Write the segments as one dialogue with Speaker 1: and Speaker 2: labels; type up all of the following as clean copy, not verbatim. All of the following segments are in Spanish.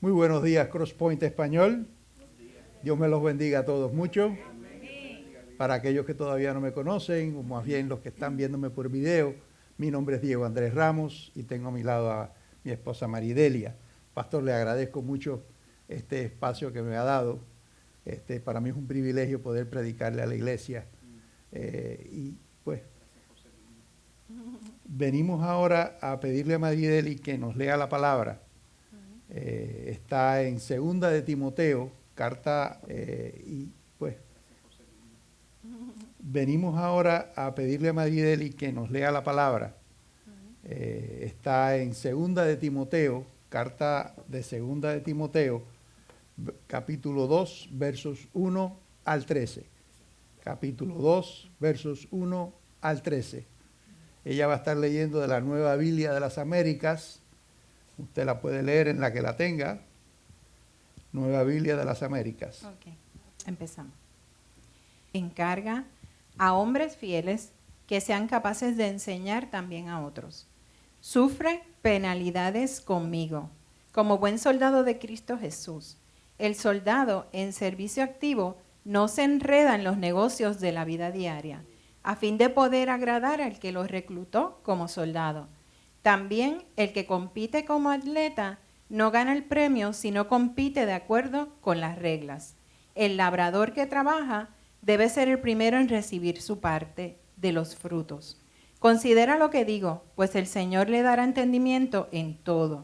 Speaker 1: Muy buenos días, Crosspoint Español. Dios me los bendiga a todos mucho. Para aquellos que todavía no me conocen, o más bien los que están viéndome por video, mi nombre es Diego Andrés Ramos y tengo a mi lado a mi esposa Maridelia. Pastor, le agradezco mucho este espacio que me ha dado. Para mí es un privilegio poder predicarle a la iglesia. Y pues venimos ahora a pedirle a Maridelia que nos lea la palabra. Está en Segunda de Timoteo, carta, y pues venimos ahora a pedirle a Maridelia que nos lea la palabra. Está en Segunda de Timoteo, carta de Segunda de Timoteo, capítulo 2, versos 1 al 13. Capítulo 2, versos 1 al 13. Ella va a estar leyendo de la Nueva Biblia de las Américas. Usted la puede leer en la que la tenga. Nueva Biblia de las Américas.
Speaker 2: Ok, empezamos. Encarga a hombres fieles que sean capaces de enseñar también a otros. Sufre penalidades conmigo, como buen soldado de Cristo Jesús. El soldado en servicio activo no se enreda en los negocios de la vida diaria, a fin de poder agradar al que lo reclutó como soldado. También el que compite como atleta no gana el premio si no compite de acuerdo con las reglas. El labrador que trabaja debe ser el primero en recibir su parte de los frutos. Considera lo que digo, pues el Señor le dará entendimiento en todo.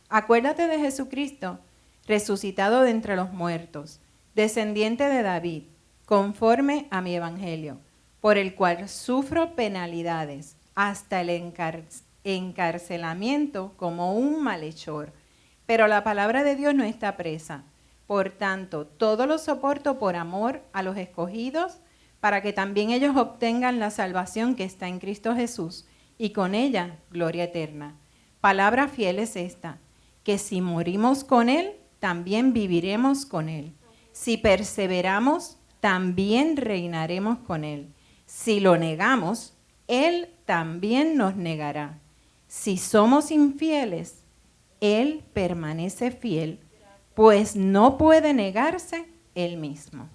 Speaker 2: Acuérdate de Jesucristo, resucitado de entre los muertos, descendiente de David, conforme a mi evangelio, por el cual sufro penalidades hasta el encarcelamiento como un malhechor. Pero la palabra de Dios no está presa. Por tanto, todo lo soporto por amor a los escogidos, para que también ellos obtengan la salvación que está en Cristo Jesús, y con ella gloria eterna. Palabra fiel es esta, que si morimos con Él, también viviremos con Él. Si perseveramos, también reinaremos con Él. Si lo negamos, Él también nos negará. Si somos infieles, Él permanece fiel, pues no puede negarse Él mismo.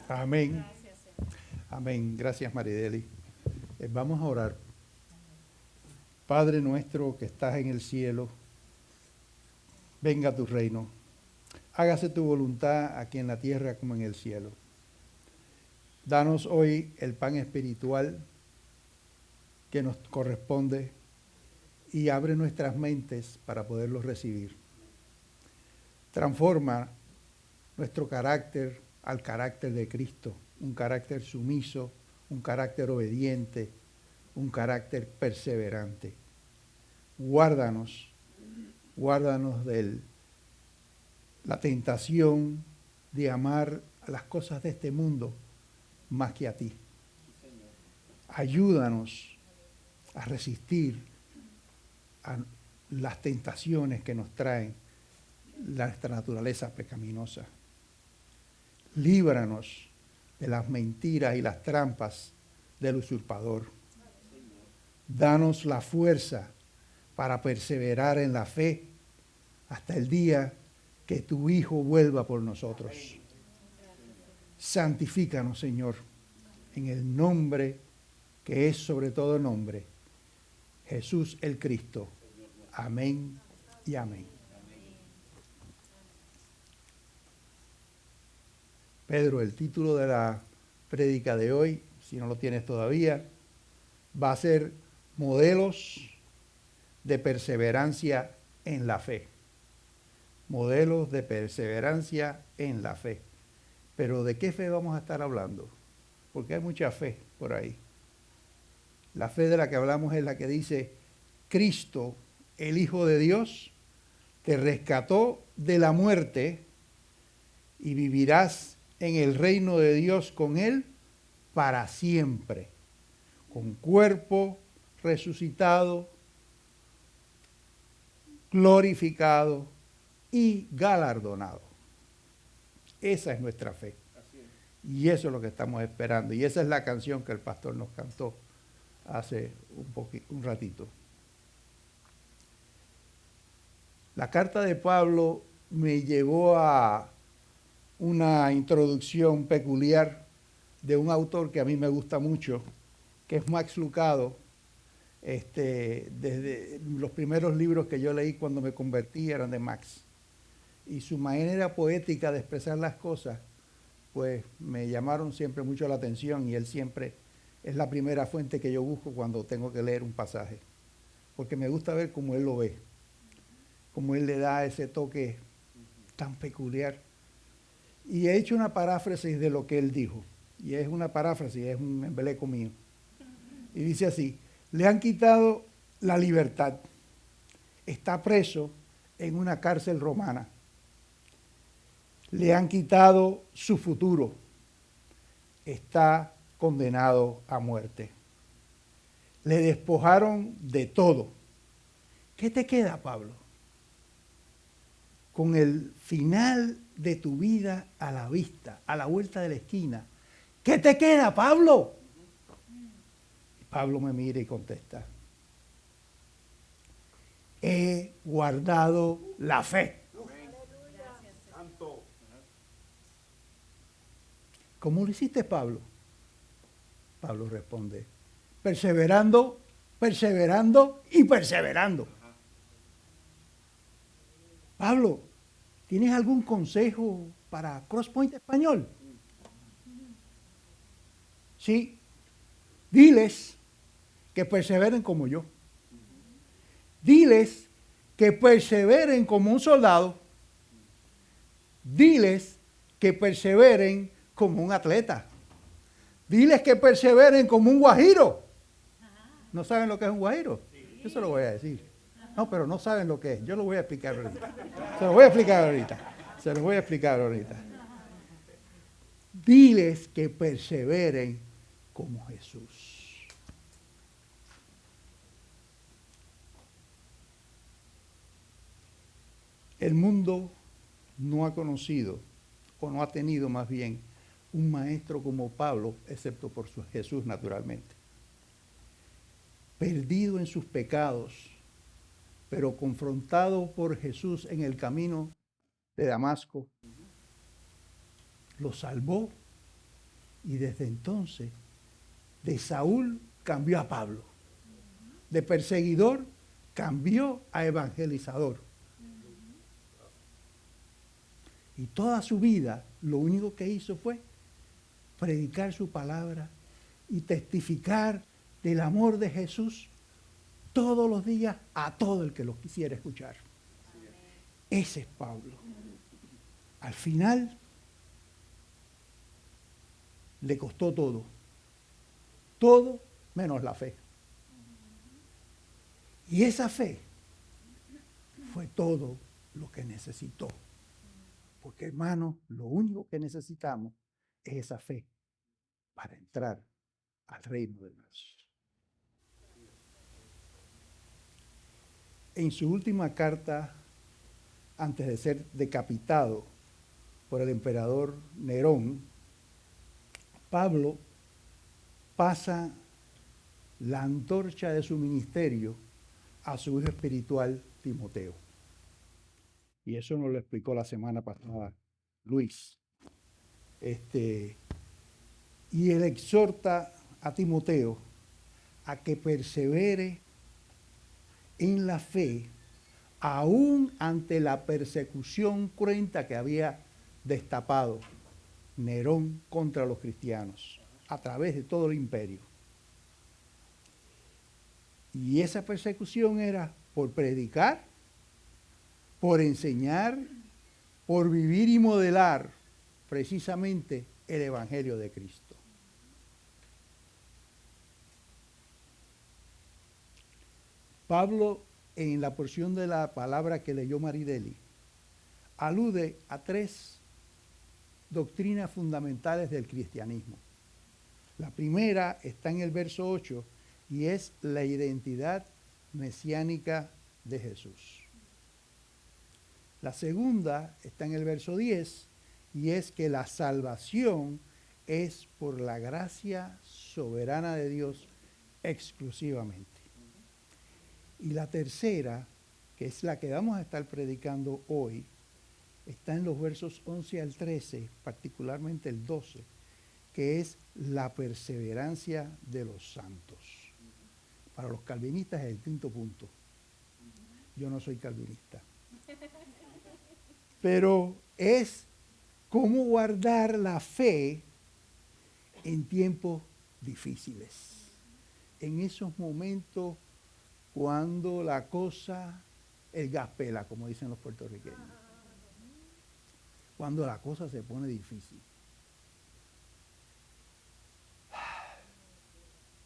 Speaker 1: Amén. Amén. Gracias, Marideli. Vamos a orar. Padre nuestro que estás en el cielo, venga a tu reino. Hágase tu voluntad aquí en la tierra como en el cielo. Danos hoy el pan espiritual que nos corresponde y abre nuestras mentes para poderlo recibir. Transforma nuestro carácter al carácter de Cristo, un carácter sumiso, un carácter obediente, un carácter perseverante. Guárdanos de la tentación de amar a las cosas de este mundo más que a ti. Ayúdanos a resistir a las tentaciones que nos traen nuestra naturaleza pecaminosa. Líbranos de las mentiras y las trampas del usurpador. Danos la fuerza para perseverar en la fe hasta el día que tu Hijo vuelva por nosotros. Santifícanos, Señor, en el nombre que es sobre todo nombre, Jesús el Cristo. Amén y amén. Pedro, el título de la prédica de hoy, si no lo tienes todavía, va a ser Modelos de perseverancia en la fe. Modelos de perseverancia en la fe. Pero ¿de qué fe vamos a estar hablando? Porque hay mucha fe por ahí. La fe de la que hablamos es la que dice, Cristo, el Hijo de Dios, te rescató de la muerte y vivirás en el reino de Dios con Él para siempre, con cuerpo resucitado, glorificado y galardonado. Esa es nuestra fe. Y eso es lo que estamos esperando. Y esa es la canción que el pastor nos cantó hace un ratito. La carta de Pablo me llevó a una introducción peculiar de un autor que a mí me gusta mucho, que es Max Lucado. Desde los primeros libros que yo leí cuando me convertí eran de Max. Y su manera poética de expresar las cosas, pues me llamaron siempre mucho la atención, y él siempre es la primera fuente que yo busco cuando tengo que leer un pasaje, porque me gusta ver cómo él lo ve, cómo él le da ese toque tan peculiar. Y he hecho una paráfrasis de lo que él dijo, y es una paráfrasis, es un embeleco mío. Y dice así: le han quitado la libertad, está preso en una cárcel romana. Le han quitado su futuro, está condenado a muerte. Le despojaron de todo. ¿Qué te queda, Pablo? Con el final de tu vida a la vista, a la vuelta de la esquina. ¿Qué te queda, Pablo? Pablo me mira y contesta: he guardado la fe. ¿Cómo lo hiciste, Pablo? Pablo responde: perseverando, perseverando y perseverando. Pablo, ¿tienes algún consejo para Crosspoint Español? Sí. Diles que perseveren como yo. Diles que perseveren como un soldado. Diles que perseveren como un atleta. Diles que perseveren como un guajiro. ¿No saben lo que es un guajiro? Yo se lo voy a decir. No, pero no saben lo que es. Yo lo voy a explicar ahorita. Se lo voy a explicar ahorita. Diles que perseveren como Jesús. El mundo no ha conocido, o no ha tenido más bien, un maestro como Pablo, excepto por Jesús, naturalmente. Perdido en sus pecados, pero confrontado por Jesús en el camino de Damasco, lo salvó, y desde entonces de Saúl cambió a Pablo, de perseguidor cambió a evangelizador. Y toda su vida lo único que hizo fue predicar su palabra y testificar del amor de Jesús todos los días a todo el que lo quisiera escuchar. Ese es Pablo. Al final le costó todo. Todo menos la fe. Y esa fe fue todo lo que necesitó. Porque, hermano, lo único que necesitamos es esa fe para entrar al reino de Dios. En su última carta, antes de ser decapitado por el emperador Nerón, Pablo pasa la antorcha de su ministerio a su hijo espiritual Timoteo. Y eso nos lo explicó la semana pasada Luis. Y él exhorta a Timoteo a que persevere en la fe, aún ante la persecución cruenta que había destapado Nerón contra los cristianos a través de todo el imperio. Y esa persecución era por predicar, por enseñar, por vivir y modelar precisamente el Evangelio de Cristo. Pablo, en la porción de la palabra que leyó Marideli, alude a 3 doctrinas fundamentales del cristianismo. La primera está en el verso 8 y es la identidad mesiánica de Jesús. La segunda está en el verso 10 y es que la salvación es por la gracia soberana de Dios exclusivamente. Y la tercera, que es la que vamos a estar predicando hoy, está en los versos 11 al 13, particularmente el 12, que es la perseverancia de los santos. Para los calvinistas es el quinto punto. Yo no soy calvinista. Pero es cómo guardar la fe en tiempos difíciles. En esos momentos cuando la cosa, el gas pela, como dicen los puertorriqueños. Cuando la cosa se pone difícil.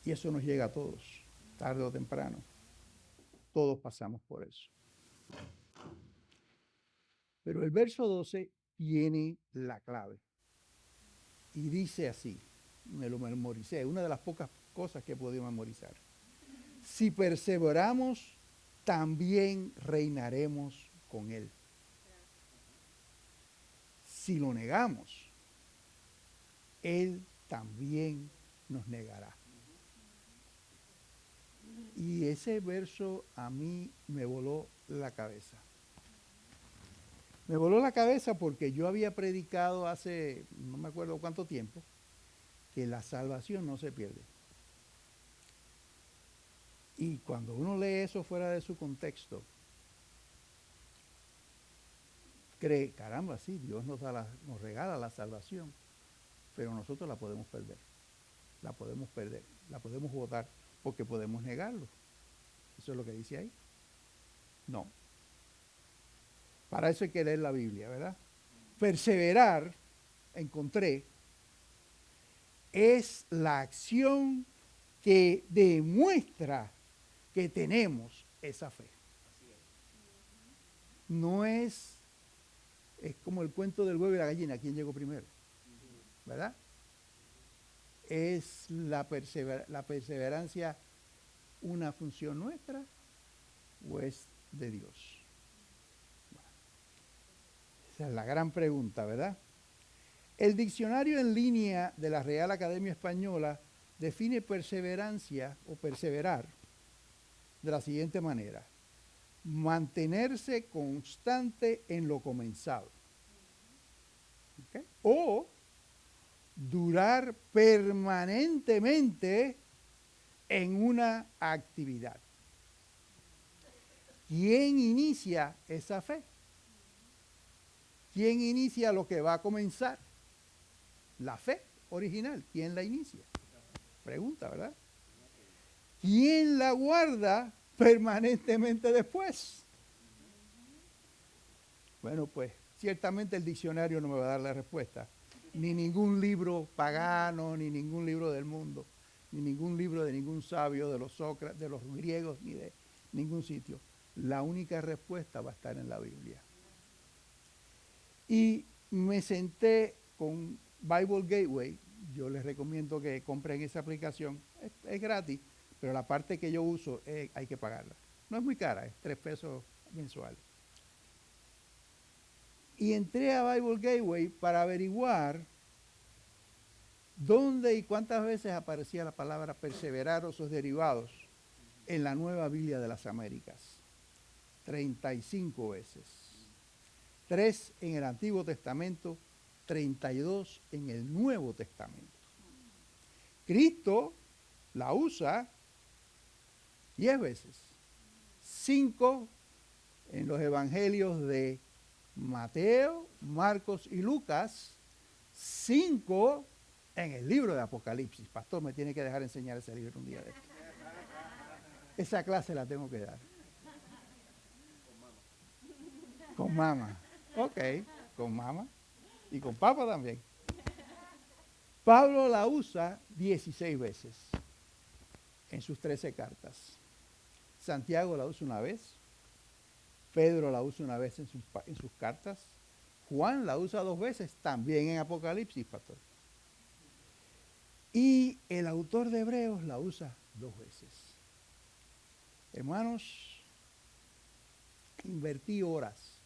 Speaker 1: Y eso nos llega a todos, tarde o temprano. Todos pasamos por eso. Pero el verso 12 tiene la clave. Y dice así, me lo memoricé, una de las pocas cosas que he podido memorizar. Si perseveramos, también reinaremos con Él. Si lo negamos, Él también nos negará. Y ese verso a mí me voló la cabeza. Me voló la cabeza porque yo había predicado hace, no me acuerdo cuánto tiempo, que la salvación no se pierde. Y cuando uno lee eso fuera de su contexto, cree, caramba, sí, Dios nos regala la salvación, pero nosotros la podemos perder. La podemos perder, la podemos votar, porque podemos negarlo. Eso es lo que dice ahí. No. Para eso hay que leer la Biblia, ¿verdad? Perseverar, encontré, es la acción que demuestra que tenemos esa fe. No es como el cuento del huevo y la gallina, ¿quién llegó primero? ¿Verdad? ¿Es la perseverancia una función nuestra o es de Dios? Bueno, esa es la gran pregunta, ¿verdad? El diccionario en línea de la Real Academia Española define perseverancia o perseverar de la siguiente manera: mantenerse constante en lo comenzado. ¿Okay? O durar permanentemente en una actividad. ¿Quién inicia esa fe? ¿Quién inicia lo que va a comenzar? La fe original. ¿Quién la inicia? Pregunta, ¿verdad? ¿Quién la guarda permanentemente después? Bueno, pues ciertamente el diccionario no me va a dar la respuesta. Ni ningún libro pagano, ni ningún libro del mundo, ni ningún libro de ningún sabio, de los Sócrates, de los griegos, ni de ningún sitio. La única respuesta va a estar en la Biblia. Y me senté con Bible Gateway. Yo les recomiendo que compren esa aplicación. Es gratis, pero la parte que yo uso hay que pagarla. No es muy cara, es $3 mensual. Y entré a Bible Gateway para averiguar dónde y cuántas veces aparecía la palabra perseverar o sus derivados en la Nueva Biblia de las Américas. 35 veces. 3 en el Antiguo Testamento, 32 en el Nuevo Testamento. Cristo la usa 10 veces. 5 en los evangelios de Mateo, Marcos y Lucas. 5 en el libro de Apocalipsis. Pastor, me tiene que dejar enseñar ese libro un día de esto. Esa clase la tengo que dar. Con mamá. Ok, con mamá. Y con papá también. Pablo la usa 16 veces en sus 13 cartas. Santiago la usa una vez. Pedro la usa una vez en sus cartas. Juan la usa 2 veces, también en Apocalipsis, pastor. Y el autor de Hebreos la usa 2 veces. Hermanos, invertí horas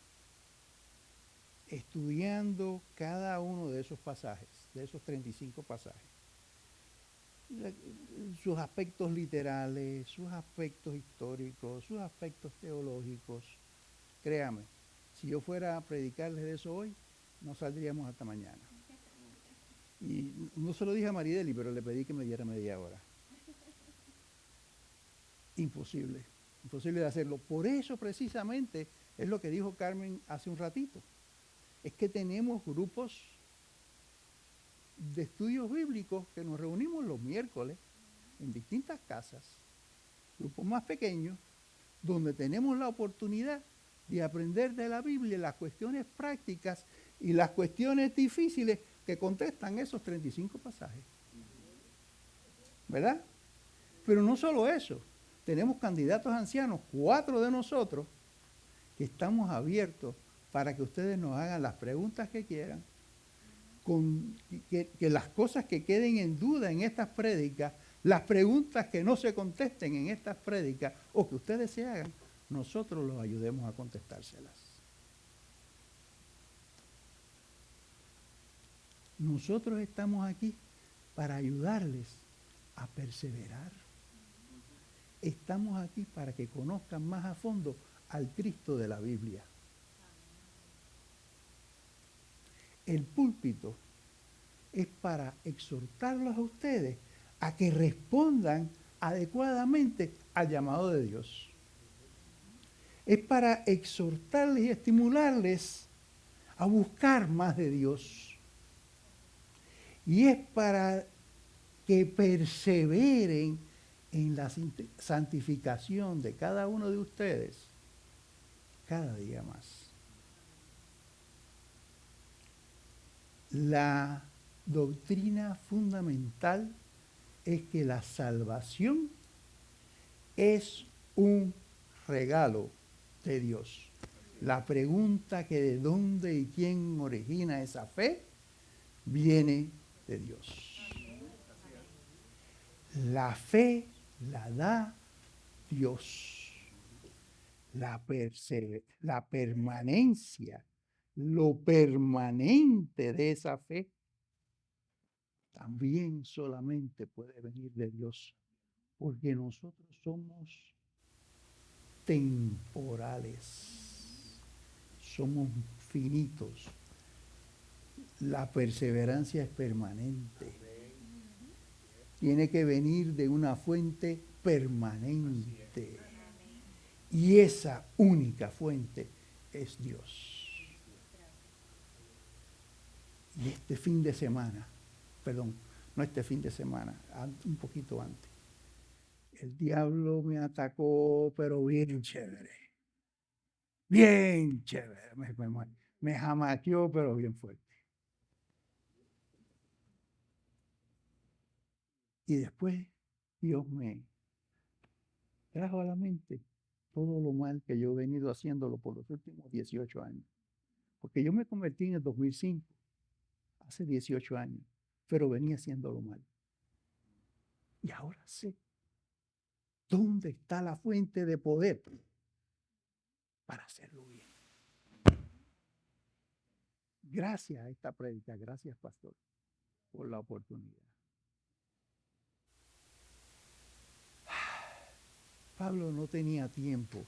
Speaker 1: estudiando cada uno de esos pasajes, de esos 35 pasajes. Sus aspectos literales, sus aspectos históricos, sus aspectos teológicos. Créame, Si yo fuera a predicarles de eso hoy, no saldríamos hasta mañana. Y no se lo dije a Marideli, pero le pedí que me diera media hora. Imposible, imposible de hacerlo. Por eso precisamente es lo que dijo Carmen hace un ratito. Es que tenemos grupos de estudios bíblicos que nos reunimos los miércoles en distintas casas, grupos más pequeños, donde tenemos la oportunidad de aprender de la Biblia las cuestiones prácticas y las cuestiones difíciles que contestan esos 35 pasajes. ¿Verdad? Pero no solo eso, tenemos candidatos ancianos, 4 de nosotros, que estamos abiertos para que ustedes nos hagan las preguntas que quieran, que las cosas que queden en duda en estas prédicas, las preguntas que no se contesten en estas prédicas o que ustedes se hagan, nosotros los ayudemos a contestárselas. Nosotros estamos aquí para ayudarles a perseverar. Estamos aquí para que conozcan más a fondo al Cristo de la Biblia. El púlpito es para exhortarlos a ustedes a que respondan adecuadamente al llamado de Dios. Es para exhortarles y estimularles a buscar más de Dios. Y es para que perseveren en la santificación de cada uno de ustedes cada día más. La doctrina fundamental es que la salvación es un regalo de Dios. La pregunta que de dónde y quién origina esa fe viene de Dios. La fe la da Dios. La permanencia, lo permanente de esa fe, también solamente puede venir de Dios, porque nosotros somos temporales, somos finitos. La perseverancia es permanente. Tiene que venir de una fuente permanente. Y esa única fuente es Dios. Y este fin de semana, perdón, no este fin de semana, un poquito antes, el diablo me atacó, pero bien chévere. Bien chévere. Me jamaqueó, pero bien fuerte. Y después Dios me trajo a la mente todo lo mal que yo he venido haciéndolo por los últimos 18 años. Porque yo me convertí en el 2005, hace 18 años, pero venía haciéndolo mal. Y ahora sé dónde está la fuente de poder para hacerlo bien. Gracias a esta prédica, gracias, pastor, por la oportunidad. Pablo no tenía tiempo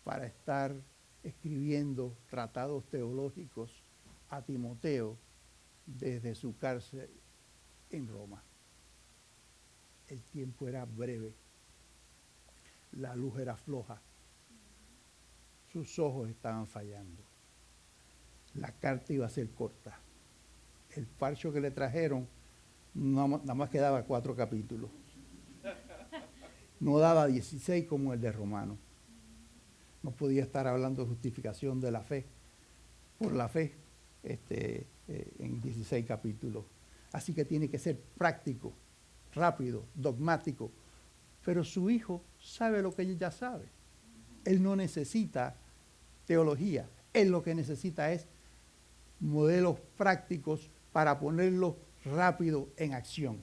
Speaker 1: para estar escribiendo tratados teológicos a Timoteo desde su cárcel en Roma. El tiempo era breve, la luz era floja, sus ojos estaban fallando, la carta iba a ser corta. El parcho que le trajeron nada más quedaba 4 capítulos. No daba 16 como el de Romano. No podía estar hablando de justificación de la fe, por la fe, en 16 capítulos. Así que tiene que ser práctico, rápido, dogmático. Pero su hijo sabe lo que él ya sabe. Él no necesita teología. Él lo que necesita es modelos prácticos para ponerlos rápido en acción.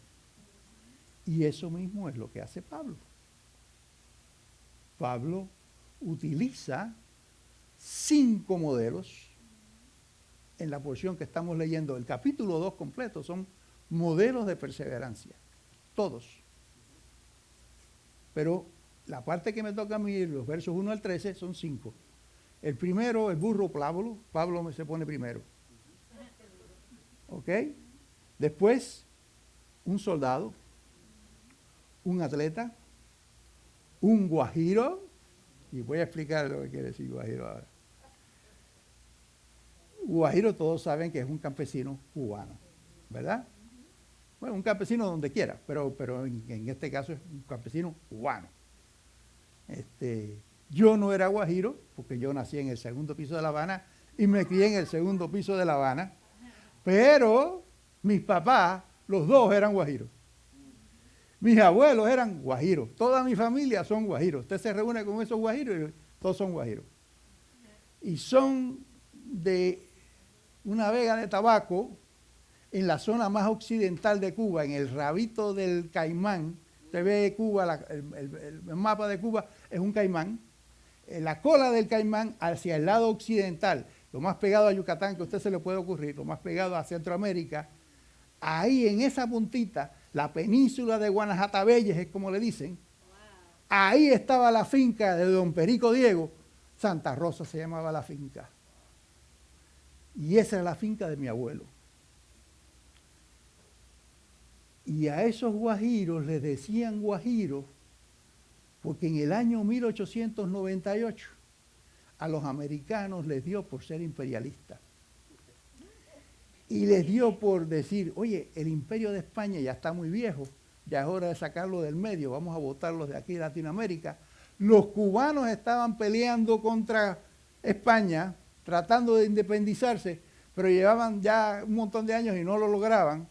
Speaker 1: Y eso mismo es lo que hace Pablo. Pablo utiliza 5 modelos en la porción que estamos leyendo. El capítulo 2 completo son modelos de perseverancia. Todos. Pero la parte que me toca a mí, los versos 1 al 13, son 5. El primero, el burro Pablo. Pablo se pone primero. ¿Ok? Después, un soldado, un atleta, un guajiro. Y voy a explicar lo que quiere decir guajiro ahora. Guajiro todos saben que es un campesino cubano, ¿verdad? Bueno, un campesino donde quiera, pero en este caso es un campesino cubano. Yo no era guajiro, porque yo nací en el segundo piso de La Habana y me crié en el segundo piso de La Habana, pero mis papás, los dos eran guajiros. Mis abuelos eran guajiros, toda mi familia son guajiros. Usted se reúne con esos guajiros y todos son guajiros. Y son de una vega de tabaco en la zona más occidental de Cuba, en el rabito del Caimán. Usted ve Cuba, el mapa de Cuba es un caimán. En la cola del caimán hacia el lado occidental, lo más pegado a Yucatán que a usted se le puede ocurrir, lo más pegado a Centroamérica, ahí en esa puntita, la península de Guanajatabelles es como le dicen, ahí estaba la finca de don Perico Diego, Santa Rosa se llamaba la finca. Y esa era la finca de mi abuelo. Y a esos guajiros les decían guajiros porque en el año 1898 a los americanos les dio por ser imperialistas. Y les dio por decir, oye, el imperio de España ya está muy viejo, ya es hora de sacarlo del medio, vamos a botarlos de aquí de Latinoamérica. Los cubanos estaban peleando contra España, tratando de independizarse, pero llevaban ya un montón de años y no lo lograban.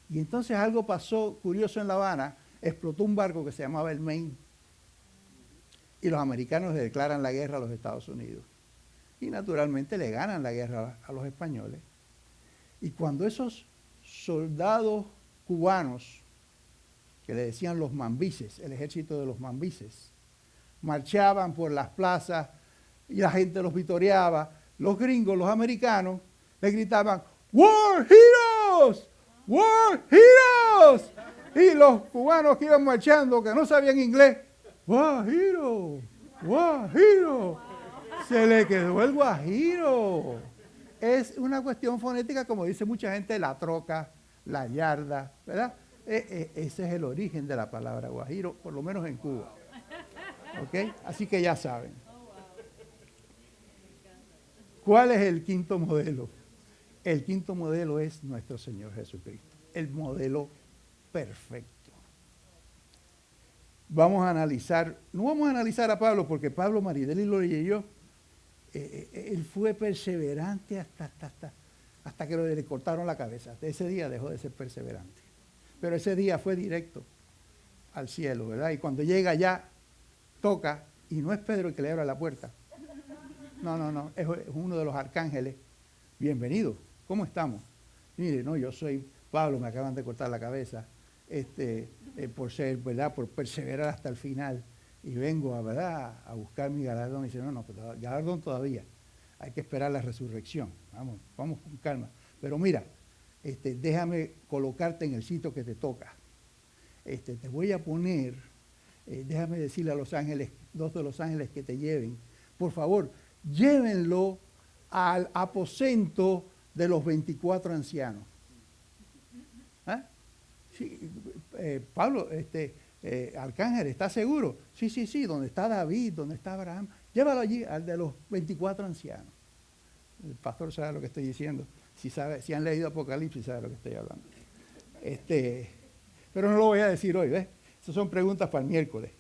Speaker 1: Y entonces algo pasó curioso en La Habana, explotó un barco que se llamaba el Maine, y los americanos le declaran la guerra a los Estados Unidos. Y naturalmente le ganan la guerra a los españoles. Y cuando esos soldados cubanos, que le decían los mambises, el ejército de los mambises, marchaban por las plazas y la gente los vitoreaba, los gringos, los americanos, le gritaban, ¡War Heroes! ¡War Heroes! Y los cubanos que iban marchando, que no sabían inglés, ¡Guajiro! ¡Guajiro! Se le quedó el guajiro. Es una cuestión fonética, como dice mucha gente, la troca, la yarda, ¿verdad? Ese es el origen de la palabra guajiro, por lo menos en Cuba. ¿Ok? Así que ya saben. ¿Cuál es el quinto modelo? El quinto modelo es nuestro Señor Jesucristo, el modelo perfecto. Vamos a analizar, no vamos a analizar a Pablo, porque Pablo Marideli lo leyó, él fue perseverante hasta que le cortaron la cabeza. Hasta ese día dejó de ser perseverante. Pero ese día fue directo al cielo, ¿verdad? Y cuando llega allá, toca, y no es Pedro el que le abre la puerta. No, es uno de los arcángeles. Bienvenido, ¿cómo estamos? Mire, no, yo soy Pablo, me acaban de cortar la cabeza, por ser, ¿verdad? Por perseverar hasta el final. Y vengo, ¿verdad?, a buscar mi galardón. Y dice, no, pues, galardón todavía. Hay que esperar la resurrección. Vamos con calma. Pero mira, déjame colocarte en el sitio que te toca. Te voy a poner, déjame decirle a los ángeles, dos de los ángeles que te lleven. Por favor, llévenlo al aposento de los 24 ancianos. ¿Ah? Sí, Pablo, Arcángel, ¿estás seguro? Sí, donde está David, donde está Abraham, llévalo allí, al de los 24 ancianos. El pastor sabe lo que estoy diciendo. Si han leído Apocalipsis, sabe lo que estoy hablando. Pero no lo voy a decir hoy, ¿ves? Esas son preguntas para el miércoles.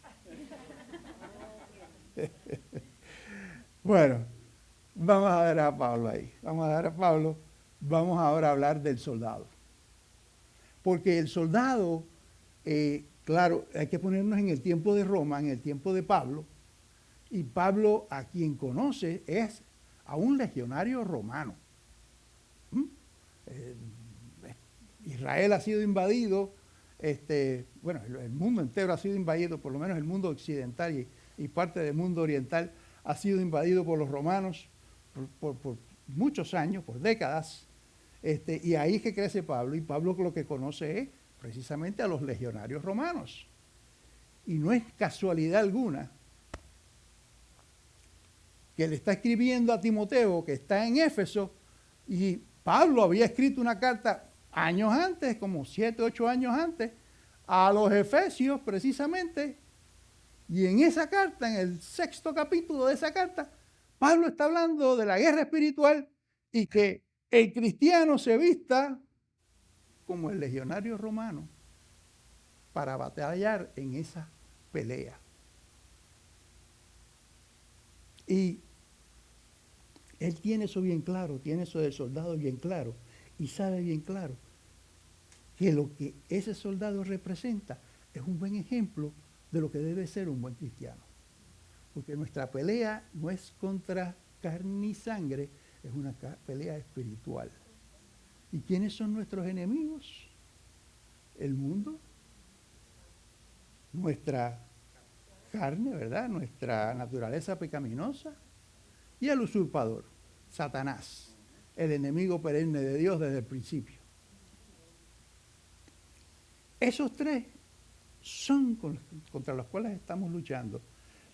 Speaker 1: Bueno, vamos a ver a Pablo ahí. Vamos ahora a hablar del soldado. Porque el soldado, claro, hay que ponernos en el tiempo de Roma, en el tiempo de Pablo, y Pablo, a quien conoce, es a un legionario romano. Israel ha sido invadido, bueno, el mundo entero ha sido invadido, por lo menos el mundo occidental y parte del mundo oriental ha sido invadido por los romanos por muchos años, por décadas. Y ahí es que crece Pablo, y Pablo lo que conoce es precisamente a los legionarios romanos. Y no es casualidad alguna que le está escribiendo a Timoteo, que está en Éfeso, y Pablo había escrito una carta años antes, como 7, 8 años antes, a los Efesios precisamente, y en esa carta, en el 6º capítulo de esa carta, Pablo está hablando de la guerra espiritual y que el cristiano se vista como el legionario romano para batallar en esa pelea. Y él tiene eso bien claro, tiene eso del soldado bien claro, y sabe bien claro que lo que ese soldado representa es un buen ejemplo de lo que debe ser un buen cristiano. Porque nuestra pelea no es contra carne y sangre, es una pelea espiritual. ¿Y quiénes son nuestros enemigos? El mundo, nuestra carne, ¿verdad? Nuestra naturaleza pecaminosa y el usurpador, Satanás, el enemigo perenne de Dios desde el principio. Esos tres son contra los cuales estamos luchando.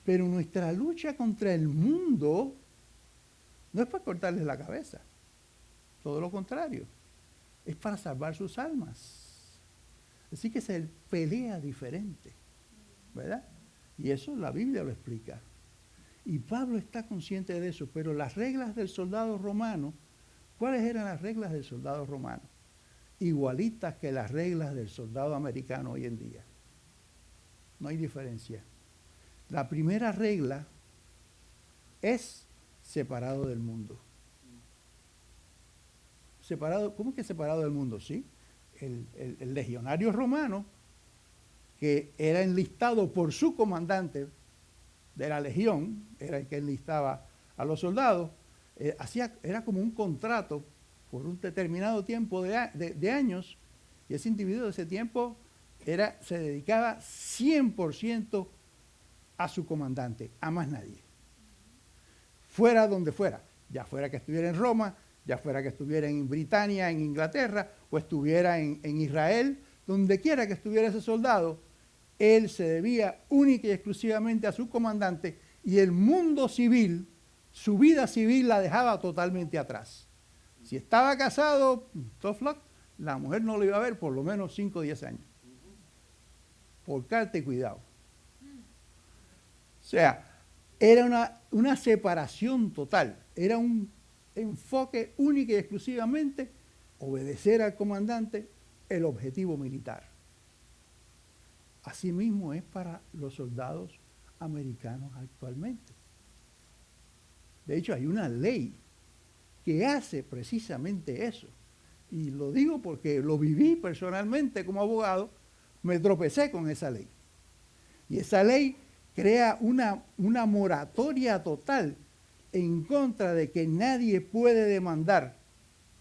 Speaker 1: Pero nuestra lucha contra el mundo no es para cortarles la cabeza. Todo lo contrario. Es para salvar sus almas. Así que se pelea diferente. ¿Verdad? Y eso la Biblia lo explica. Y Pablo está consciente de eso. Pero las reglas del soldado romano, ¿cuáles eran las reglas del soldado romano? Igualitas que las reglas del soldado americano hoy en día. No hay diferencia. La primera regla es separado del mundo. Separado, ¿cómo que separado del mundo? Sí. El legionario romano, que era enlistado por su comandante de la legión, era el que enlistaba a los soldados, era como un contrato por un determinado tiempo de años, y ese individuo de ese tiempo se dedicaba 100% a su comandante, a más nadie. Fuera donde fuera, ya fuera que estuviera en Roma, ya fuera que estuviera en Britania, en Inglaterra, o estuviera en Israel, donde quiera que estuviera ese soldado, él se debía única y exclusivamente a su comandante, y el mundo civil, su vida civil la dejaba totalmente atrás. Si estaba casado, tough luck, la mujer no lo iba a ver por lo menos 5 o 10 años. Por carta y cuidado. O sea, era una separación total, era un enfoque único y exclusivamente obedecer al comandante, el objetivo militar. Asimismo es para los soldados americanos actualmente. De hecho, hay una ley que hace precisamente eso. Y lo digo porque lo viví personalmente como abogado, me tropecé con esa ley. Y esa ley crea una moratoria total en contra de que nadie puede demandar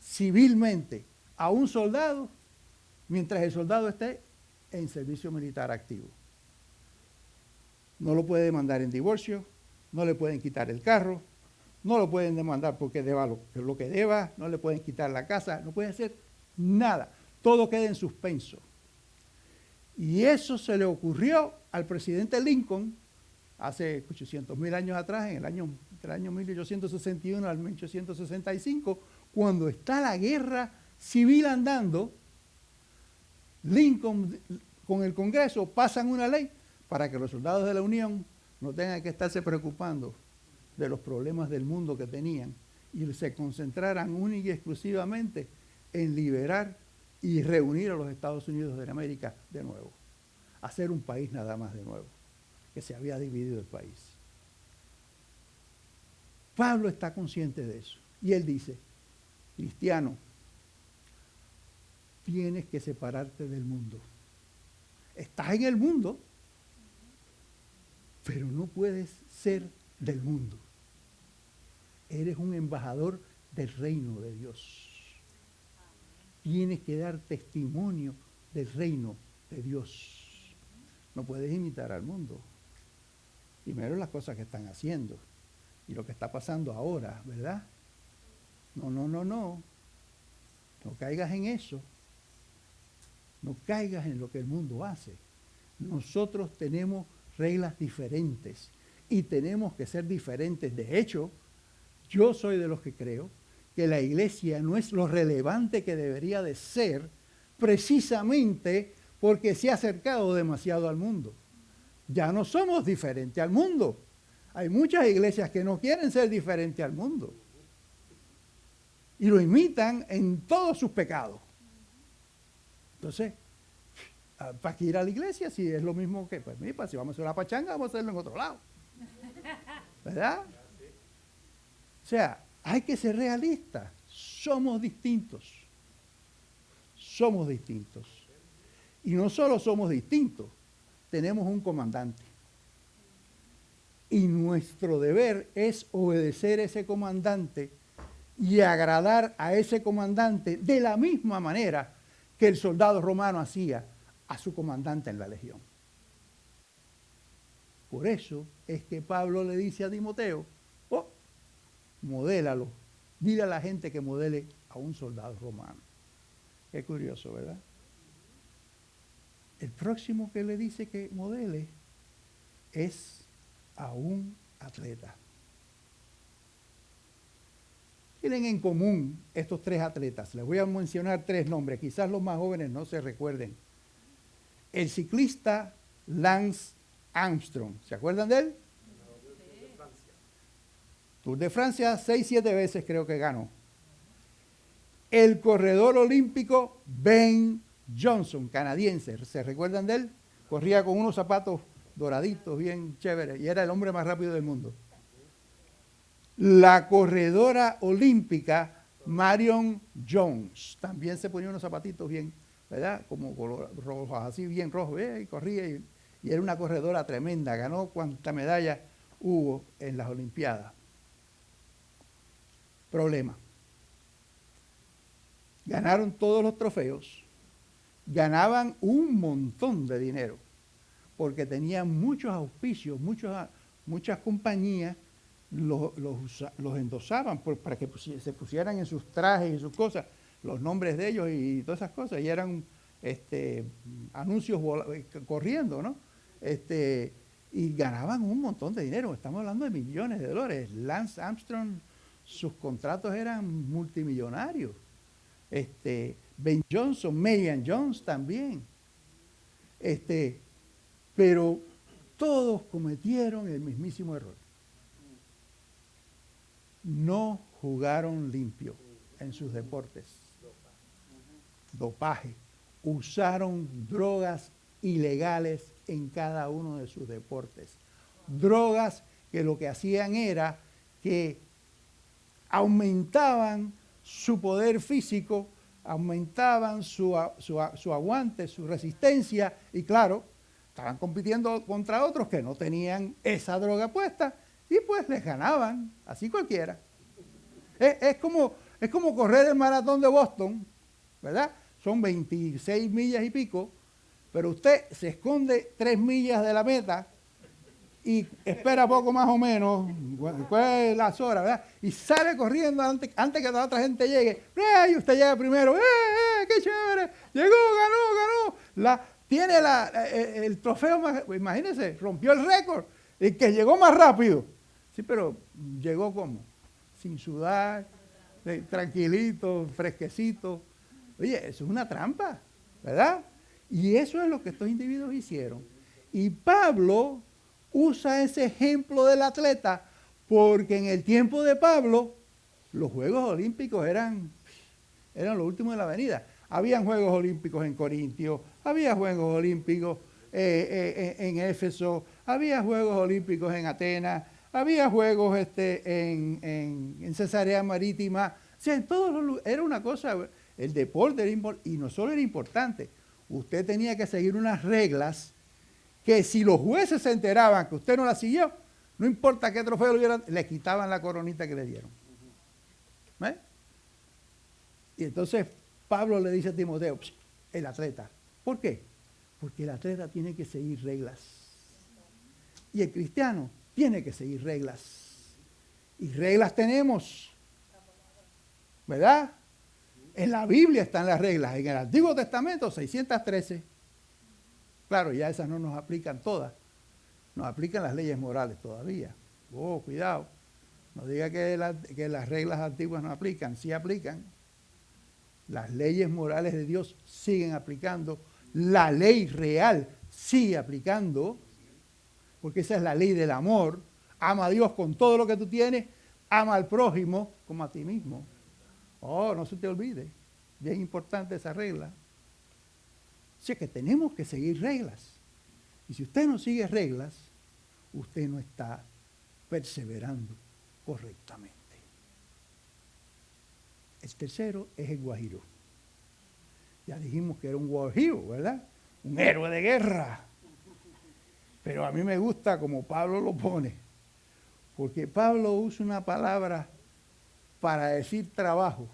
Speaker 1: civilmente a un soldado mientras el soldado esté en servicio militar activo. No lo puede demandar en divorcio, no le pueden quitar el carro, no lo pueden demandar porque deba lo que deba, no le pueden quitar la casa, no puede hacer nada. Todo queda en suspenso. Y eso se le ocurrió al presidente Lincoln hace 800,000 años atrás, entre el año 1861 al 1865, cuando está la guerra civil andando. Lincoln con el Congreso pasan una ley para que los soldados de la Unión no tengan que estarse preocupando de los problemas del mundo que tenían y se concentraran única y exclusivamente en liberar y reunir a los Estados Unidos de América de nuevo, hacer un país nada más de nuevo, que se había dividido el país. Pablo está consciente de eso y él dice, cristiano, tienes que separarte del mundo. Estás en el mundo, pero no puedes ser del mundo. Eres un embajador del reino de Dios. Tienes que dar testimonio del reino de Dios. No puedes imitar al mundo. Primero las cosas que están haciendo y lo que está pasando ahora, ¿verdad? No caigas en eso. No caigas en lo que el mundo hace. Nosotros tenemos reglas diferentes y tenemos que ser diferentes. De hecho, yo soy de los que creo que la iglesia no es lo relevante que debería de ser, precisamente porque se ha acercado demasiado al mundo. Ya no somos diferentes al mundo. Hay muchas iglesias que no quieren ser diferentes al mundo y lo imitan en todos sus pecados. Entonces, ¿para qué ir a la iglesia si es lo mismo que, pues mira, si vamos a hacer una pachanga, vamos a hacerlo en otro lado? ¿Verdad? O sea, hay que ser realistas. Somos distintos. Somos distintos. Y no solo somos distintos, tenemos un comandante. Y nuestro deber es obedecer a ese comandante y agradar a ese comandante de la misma manera que el soldado romano hacía a su comandante en la legión. Por eso es que Pablo le dice a Timoteo, oh, modélalo, dile a la gente que modele a un soldado romano. Qué curioso, ¿verdad? El próximo que le dice que modele es a un atleta. Tienen en común estos tres atletas. Les voy a mencionar tres nombres. Quizás los más jóvenes no se recuerden. El ciclista Lance Armstrong. ¿Se acuerdan de él? Tour de Francia 6-7 veces creo que ganó. El corredor olímpico Ben Johnson, canadiense. ¿Se recuerdan de él? Corría con unos zapatos doraditos, bien chéveres, y era el hombre más rápido del mundo. La corredora olímpica Marion Jones, también se ponía unos zapatitos bien, ¿verdad? Como rojos, así bien rojos, y corría, y era una corredora tremenda, ganó cuanta medalla hubo en las Olimpiadas. Problema. Ganaron todos los trofeos, ganaban un montón de dinero, porque tenían muchos auspicios, muchas compañías los endosaban para que se pusieran en sus trajes y sus cosas, los nombres de ellos y todas esas cosas, y eran anuncios corriendo, ¿no? Y ganaban un montón de dinero, estamos hablando de millones de dólares. Lance Armstrong, sus contratos eran multimillonarios. Ben Johnson, Marion Jones también. Pero todos cometieron el mismísimo error. No jugaron limpio en sus deportes. Dopaje. Usaron drogas ilegales en cada uno de sus deportes. Drogas que lo que hacían era que aumentaban su poder físico, aumentaban su aguante, su resistencia, y claro, estaban compitiendo contra otros que no tenían esa droga puesta, y pues les ganaban, así cualquiera. Es como correr el maratón de Boston, ¿verdad? Son 26 millas y pico, pero usted se esconde 3 millas de la meta y espera poco más o menos, después las horas, ¿verdad? Y sale corriendo antes que la otra gente llegue. Y usted llega primero, ¡qué chévere! Llegó, ganó. Tiene el trofeo más, imagínense, rompió el récord, el que llegó más rápido. Sí, pero llegó como, sin sudar, tranquilito, fresquecito. Oye, eso es una trampa, ¿verdad? Y eso es lo que estos individuos hicieron. Y Pablo usa ese ejemplo del atleta porque en el tiempo de Pablo los Juegos Olímpicos eran lo último de la avenida. Habían Juegos Olímpicos en Corintio, había Juegos Olímpicos en Éfeso, había Juegos Olímpicos en Atenas, había Juegos en Cesarea Marítima. O sea, en todos los lugares era una cosa, el deporte era importante, y no solo era importante, usted tenía que seguir unas reglas que si los jueces se enteraban que usted no la siguió, no importa qué trofeo le dieran, le quitaban la coronita que le dieron. ¿Ves? Y entonces Pablo le dice a Timoteo, el atleta. ¿Por qué? Porque el atleta tiene que seguir reglas. Y el cristiano tiene que seguir reglas. Y reglas tenemos. ¿Verdad? En la Biblia están las reglas. En el Antiguo Testamento, 613. Claro, ya esas no nos aplican todas. nos aplican las leyes morales todavía. Oh, cuidado. No diga que las reglas antiguas no aplican. Sí aplican. Las leyes morales de Dios siguen aplicando. La ley real sigue aplicando. Porque esa es la ley del amor. Ama a Dios con todo lo que tú tienes. Ama al prójimo como a ti mismo. Oh, no se te olvide. Bien importante esa regla. O sea que tenemos que seguir reglas. Y si usted no sigue reglas, usted no está perseverando correctamente. El tercero es el guajiro. Ya dijimos que era un war hero, ¿verdad? Un héroe de guerra. Pero a mí me gusta como Pablo lo pone, porque Pablo usa una palabra para decir trabajo,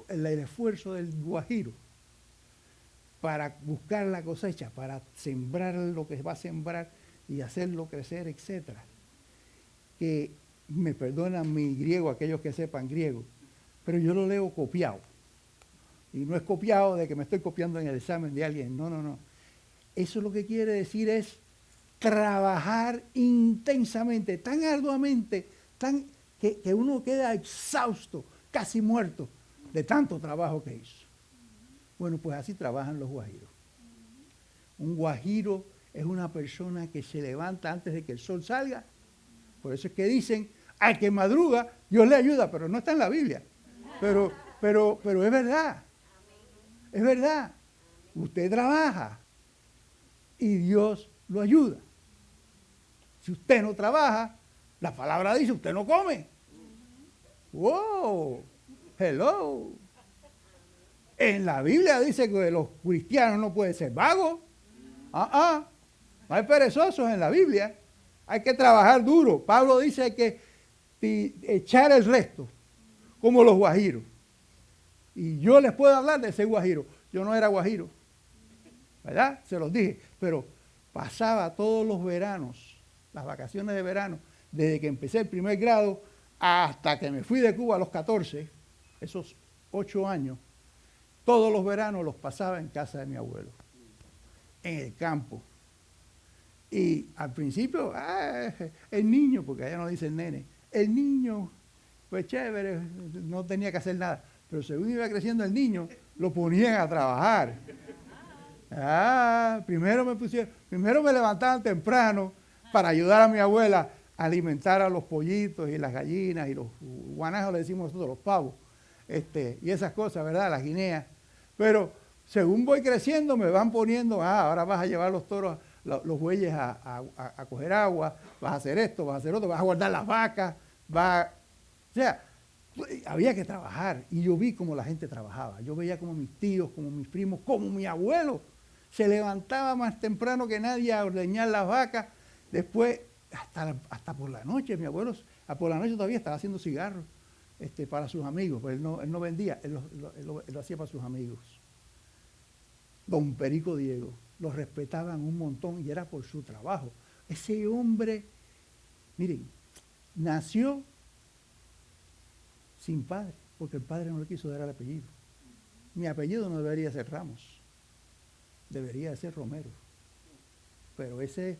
Speaker 1: el esfuerzo del guajiro, para buscar la cosecha, para sembrar lo que va a sembrar y hacerlo crecer, etc. Que me perdonan mi griego, aquellos que sepan griego, pero yo lo leo copiado. Y no es copiado de que me estoy copiando en el examen de alguien, no, no, no. Eso lo que quiere decir es trabajar intensamente, tan arduamente, que uno queda exhausto, casi muerto, de tanto trabajo que hizo. Bueno, pues así trabajan los guajiros. Un guajiro es una persona que se levanta antes de que el sol salga. Por eso es que dicen, al que madruga, Dios le ayuda, pero no está en la Biblia. Pero es verdad. Es verdad. Usted trabaja y Dios lo ayuda. Si usted no trabaja, la palabra dice, usted no come. ¡Wow! ¡Hello! En la Biblia dice que los cristianos no pueden ser vagos. No hay perezosos en la Biblia. Hay que trabajar duro. Pablo dice que echar el resto, como los guajiros. Y yo les puedo hablar de ese guajiro. Yo no era guajiro, ¿verdad? Se los dije. Pero pasaba todos los veranos, las vacaciones de verano, desde que empecé el primer grado hasta que me fui de Cuba a los 14, esos 8 años, todos los veranos los pasaba en casa de mi abuelo, en el campo. Y al principio, el niño, porque allá no dicen nene, el niño, pues chévere, no tenía que hacer nada. Pero según iba creciendo el niño, lo ponían a trabajar. Primero me levantaban temprano para ayudar a mi abuela a alimentar a los pollitos y las gallinas y los guanajos, le decimos nosotros, los pavos, y esas cosas, ¿verdad? Las guineas. Pero según voy creciendo me van poniendo, ahora vas a llevar los toros, los bueyes a coger agua, vas a hacer esto, vas a hacer otro, vas a guardar las vacas, o sea, había que trabajar. Y yo vi cómo la gente trabajaba. Yo veía como mis tíos, como mis primos, como mi abuelo se levantaba más temprano que nadie a ordeñar las vacas. Después, hasta por la noche, mi abuelo por la noche todavía estaba haciendo cigarros para sus amigos. Pues él no vendía, él lo hacía para sus amigos. Don Perico Diego, lo respetaban un montón y era por su trabajo. Ese hombre, miren, nació sin padre, porque el padre no le quiso dar el apellido. Mi apellido no debería ser Ramos, debería ser Romero. Pero ese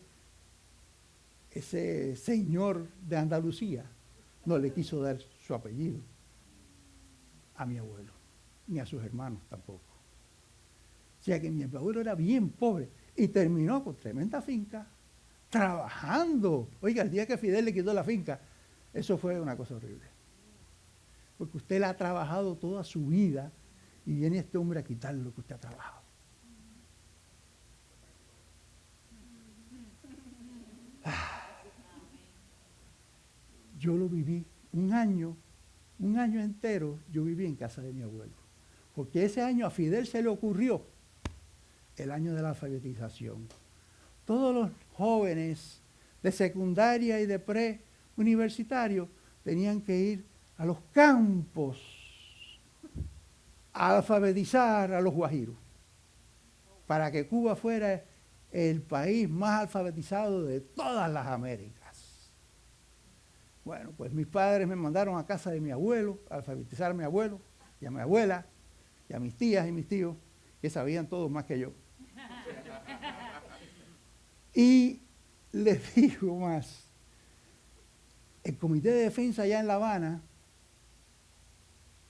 Speaker 1: señor de Andalucía no le quiso dar su apellido a mi abuelo, ni a sus hermanos tampoco. O sea que mi abuelo era bien pobre y terminó con tremenda finca, trabajando. Oiga, el día que Fidel le quitó la finca, eso fue una cosa horrible. Porque usted la ha trabajado toda su vida y viene este hombre a quitarle lo que usted ha trabajado. Yo lo viví un año entero, yo viví en casa de mi abuelo. Porque ese año a Fidel se le ocurrió el año de la alfabetización. Todos los jóvenes de secundaria y de preuniversitario tenían que ir a los campos a alfabetizar a los guajiros, para que Cuba fuera el país más alfabetizado de todas las Américas. Bueno, pues mis padres me mandaron a casa de mi abuelo, a alfabetizar a mi abuelo y a mi abuela, y a mis tías y mis tíos, que sabían todos más que yo. Y les digo más. El Comité de Defensa allá en La Habana,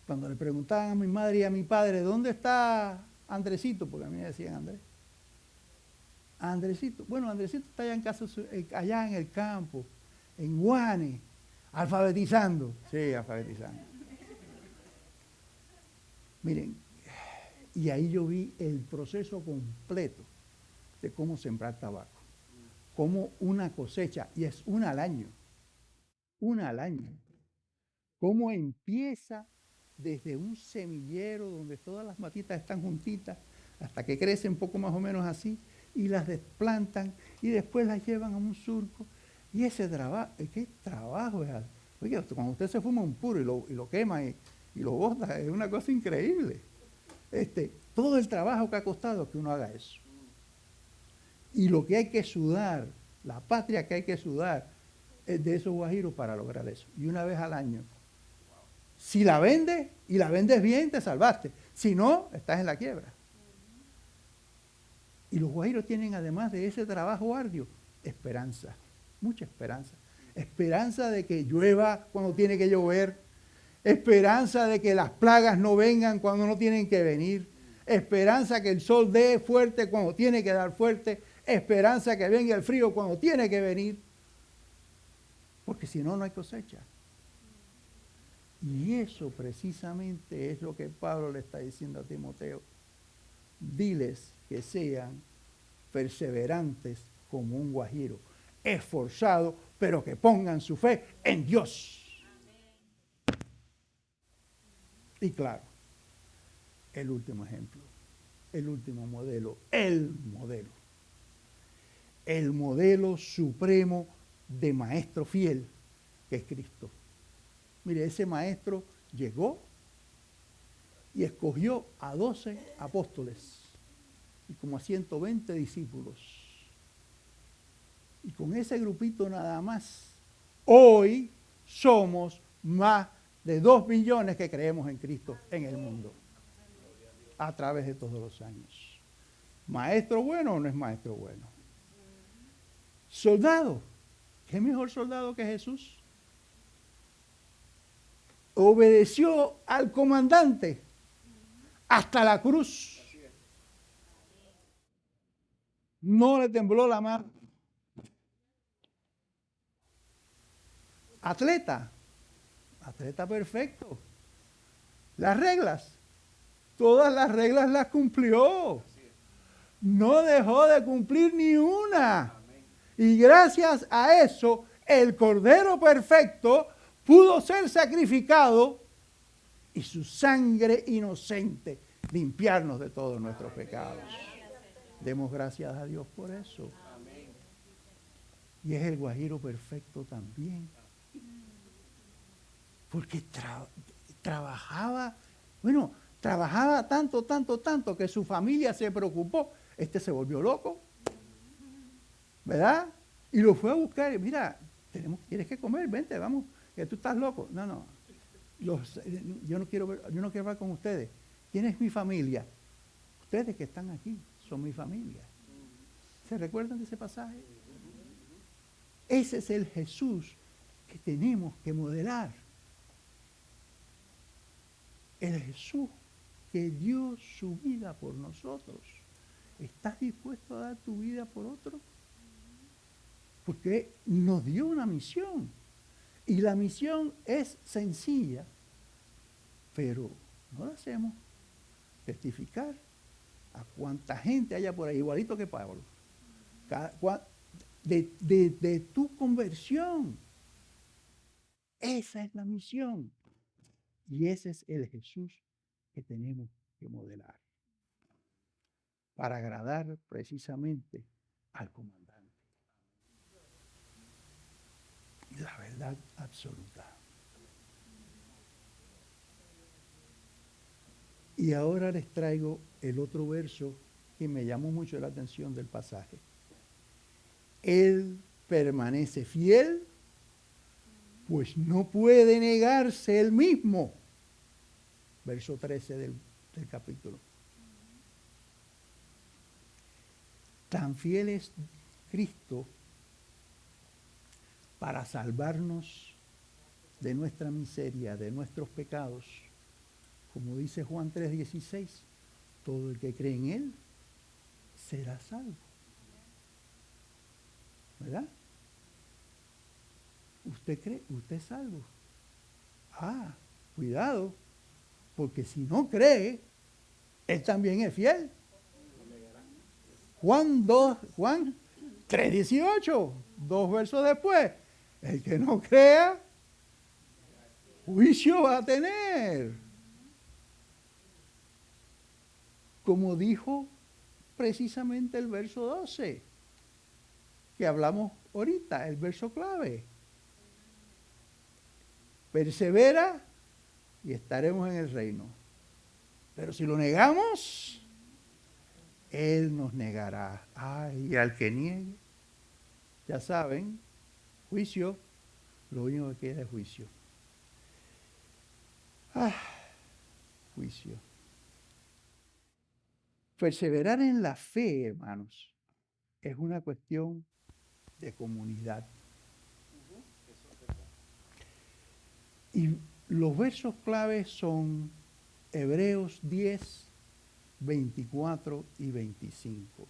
Speaker 1: cuando le preguntaban a mi madre y a mi padre, ¿dónde está Andresito? Porque a mí me decían Andrés. Andresito. Bueno, Andresito está allá en casa, allá en el campo, en Guane, alfabetizando. Sí, alfabetizando. Miren, y ahí yo vi el proceso completo de cómo sembrar tabaco. Como una cosecha, y es una al año. Una al año. Cómo empieza desde un semillero donde todas las matitas están juntitas hasta que crecen un poco más o menos así y las desplantan y después las llevan a un surco. Y ese trabajo, ¿qué trabajo es? Oye, cuando usted se fuma un puro y lo quema y lo bota, es una cosa increíble. Todo el trabajo que ha costado que uno haga eso. Y lo que hay que sudar, la patria que hay que sudar, es de esos guajiros para lograr eso. Y una vez al año. Si la vendes y la vendes bien, te salvaste. Si no, estás en la quiebra. Y los guajiros tienen, además de ese trabajo arduo, esperanza, mucha esperanza. Esperanza de que llueva cuando tiene que llover. Esperanza de que las plagas no vengan cuando no tienen que venir. Esperanza que el sol dé fuerte cuando tiene que dar fuerte. Esperanza que venga el frío cuando tiene que venir. Porque si no, no hay cosecha. Y eso precisamente es lo que Pablo le está diciendo a Timoteo. Diles que sean perseverantes como un guajiro, esforzado, pero que pongan su fe en Dios. Y claro, el último ejemplo, el último modelo, el modelo supremo de maestro fiel, que es Cristo. Mire, ese maestro llegó y escogió a 12 apóstoles y como a 120 discípulos. Y con ese grupito nada más, hoy somos más de 2 millones que creemos en Cristo en el mundo, a través de todos los años. ¿Maestro bueno o no es maestro bueno? Soldado, ¿qué mejor soldado que Jesús? Obedeció al comandante hasta la cruz. No le tembló la mano. Atleta perfecto. Las reglas, todas las reglas las cumplió. No dejó de cumplir ni una. Y gracias a eso, el Cordero Perfecto pudo ser sacrificado y su sangre inocente limpiarnos de todos nuestros pecados. Demos gracias a Dios por eso. Y es el guajiro perfecto también. Porque trabajaba tanto que su familia se preocupó. Se volvió loco, ¿verdad? Y lo fue a buscar. Mira, tienes que comer, vente, vamos, que tú estás loco. No. Yo no quiero hablar con ustedes. ¿Quién es mi familia? Ustedes que están aquí son mi familia. ¿Se recuerdan de ese pasaje? Ese es el Jesús que tenemos que modelar. El Jesús que dio su vida por nosotros. ¿Estás dispuesto a dar tu vida por otro? Porque nos dio una misión. Y la misión es sencilla, pero no la hacemos. Testificar a cuánta gente haya por ahí, igualito que Pablo. De tu conversión. Esa es la misión. Y ese es el Jesús que tenemos que modelar. Para agradar precisamente al comandante. La verdad absoluta. Y ahora les traigo el otro verso que me llamó mucho la atención del pasaje. Él permanece fiel, pues no puede negarse él mismo. Verso 13 del capítulo. Tan fiel es Cristo para salvarnos de nuestra miseria, de nuestros pecados. Como dice Juan 3:16, todo el que cree en Él será salvo. ¿Verdad? ¿Usted cree? ¿Usted es salvo? Cuidado, porque si no cree, Él también es fiel. Juan 3:18, 2 versos después. El que no crea, juicio va a tener. Como dijo precisamente el verso 12, que hablamos ahorita, el verso clave. Persevera y estaremos en el reino. Pero si lo negamos, Él nos negará. Y al que niegue, ya saben, juicio, lo único que queda es juicio. Juicio. Perseverar en la fe, hermanos, es una cuestión de comunidad. Y los versos claves son Hebreos 10, 24 y 25.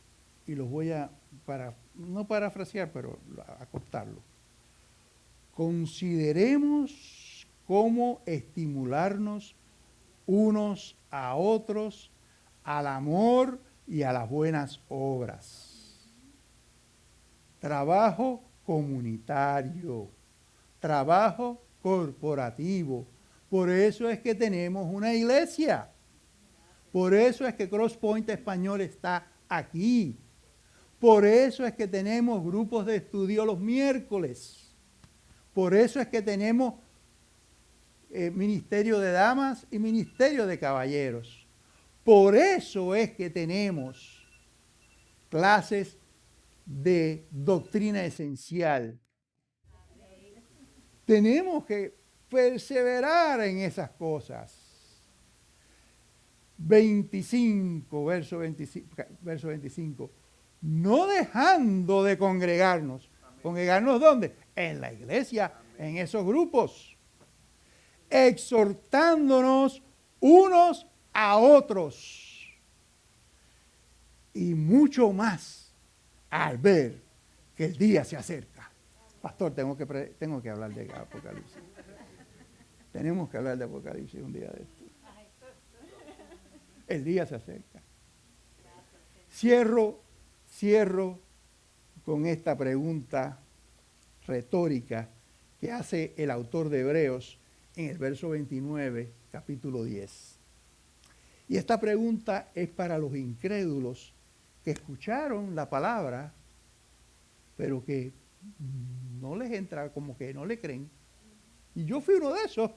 Speaker 1: Y los voy a, no parafrasear, pero acortarlo. Consideremos cómo estimularnos unos a otros al amor y a las buenas obras. Trabajo comunitario, trabajo corporativo. Por eso es que tenemos una iglesia. Por eso es que Crosspoint Español está aquí. Por eso es que tenemos grupos de estudio los miércoles. Por eso es que tenemos ministerio de damas y ministerio de caballeros. Por eso es que tenemos clases de doctrina esencial. Tenemos que perseverar en esas cosas. 25, verso 25. No dejando de congregarnos. Amén. ¿Congregarnos dónde? En la iglesia, amén, en esos grupos. Exhortándonos unos a otros. Y mucho más al ver que el día se acerca. Pastor, tengo que hablar de Apocalipsis. Tenemos que hablar de Apocalipsis un día de esto. El día se acerca. Cierro con esta pregunta retórica que hace el autor de Hebreos en el verso 29, capítulo 10. Y esta pregunta es para los incrédulos que escucharon la palabra, pero que no les entra, como que no le creen. Y yo fui uno de esos.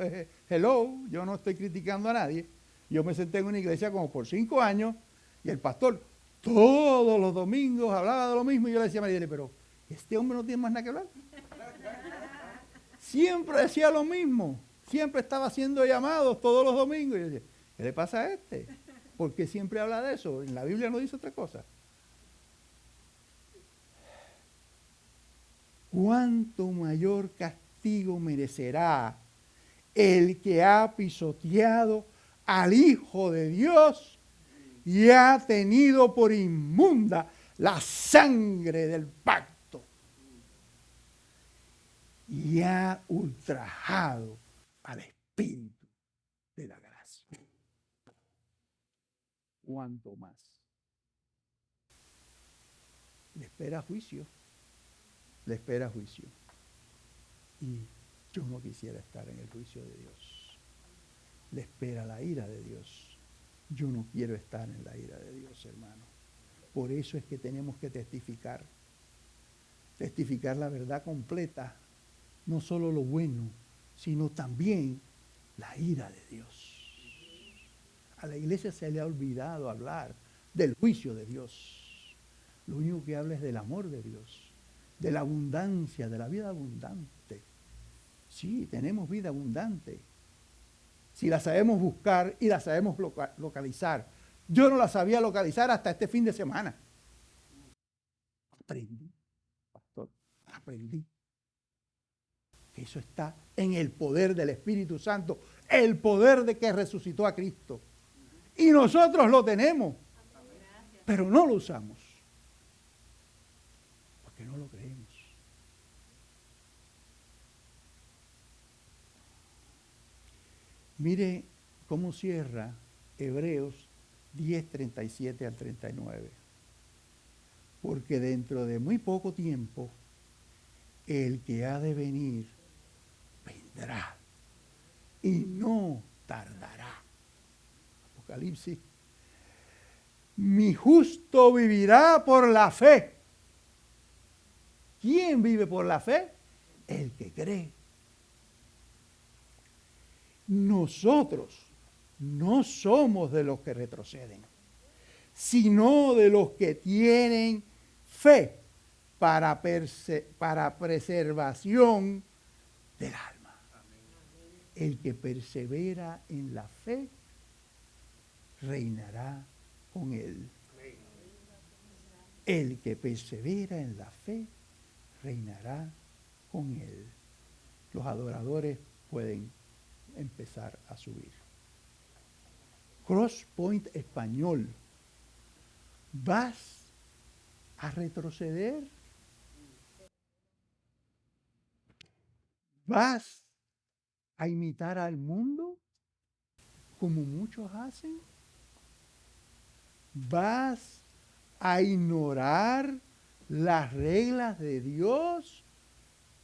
Speaker 1: Hello, yo no estoy criticando a nadie. Yo me senté en una iglesia como por 5 años y el pastor todos los domingos hablaba de lo mismo y yo le decía a María, pero este hombre no tiene más nada que hablar. Siempre decía lo mismo, siempre estaba haciendo llamados todos los domingos. Y yo decía, ¿qué le pasa a este? ¿Por qué siempre habla de eso? En la Biblia no dice otra cosa. ¿Cuánto mayor castigo merecerá el que ha pisoteado al Hijo de Dios y ha tenido por inmunda la sangre del pacto y ha ultrajado al Espíritu de la gracia? ¿Cuánto más? Le espera juicio. Le espera juicio. Y yo no quisiera estar en el juicio de Dios. Le espera la ira de Dios. Yo no quiero estar en la ira de Dios, hermano. Por eso es que tenemos que testificar. Testificar la verdad completa. No solo lo bueno, sino también la ira de Dios. A la iglesia se le ha olvidado hablar del juicio de Dios. Lo único que habla es del amor de Dios, de la abundancia, de la vida abundante. Sí, tenemos vida abundante. Si la sabemos buscar y la sabemos localizar. Yo no la sabía localizar hasta este fin de semana. Aprendí, pastor, aprendí. Porque eso está en el poder del Espíritu Santo, el poder de que resucitó a Cristo. Y nosotros lo tenemos, pero no lo usamos, porque no lo creemos. Mire cómo cierra Hebreos 10, 37 al 39. Porque dentro de muy poco tiempo, el que ha de venir vendrá y no tardará. Apocalipsis. Mi justo vivirá por la fe. ¿Quién vive por la fe? El que cree. Nosotros no somos de los que retroceden, sino de los que tienen fe para preservación del alma. El que persevera en la fe reinará con él. El que persevera en la fe reinará con él. Los adoradores pueden empezar a subir. Cross Point Español. ¿Vas a retroceder? ¿Vas a imitar al mundo como muchos hacen? ¿Vas a ignorar las reglas de Dios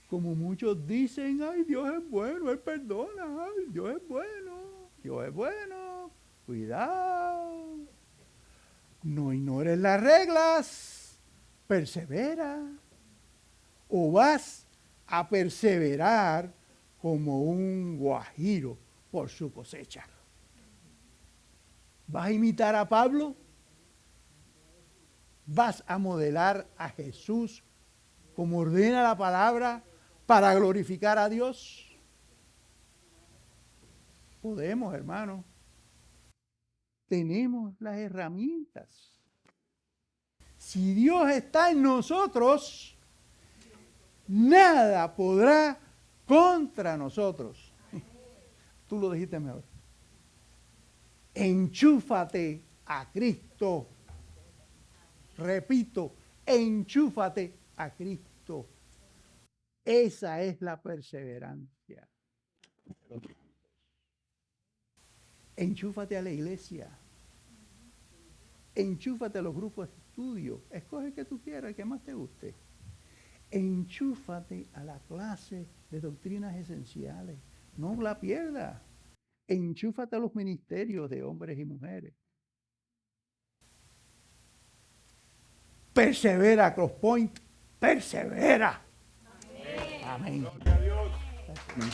Speaker 1: como muchos dicen? Ay, Dios es bueno, Él perdona, ay, Dios es bueno, Dios es bueno. Cuidado. No ignores las reglas, persevera. O vas a perseverar como un guajiro por su cosecha. ¿Vas a imitar a Pablo? ¿Vas a modelar a Jesús como ordena la palabra para glorificar a Dios? Podemos, hermanos. Tenemos las herramientas. Si Dios está en nosotros, nada podrá contra nosotros. Tú lo dijiste mejor. Enchúfate a Cristo. Repito, enchúfate a Cristo. Esa es la perseverancia. Enchúfate a la iglesia. Enchúfate a los grupos de estudio. Escoge el que tú quieras, el que más te guste. Enchúfate a la clase de doctrinas esenciales. No la pierdas. Enchúfate a los ministerios de hombres y mujeres. Persevera, Cross Point. Persevera. Amén. Amén.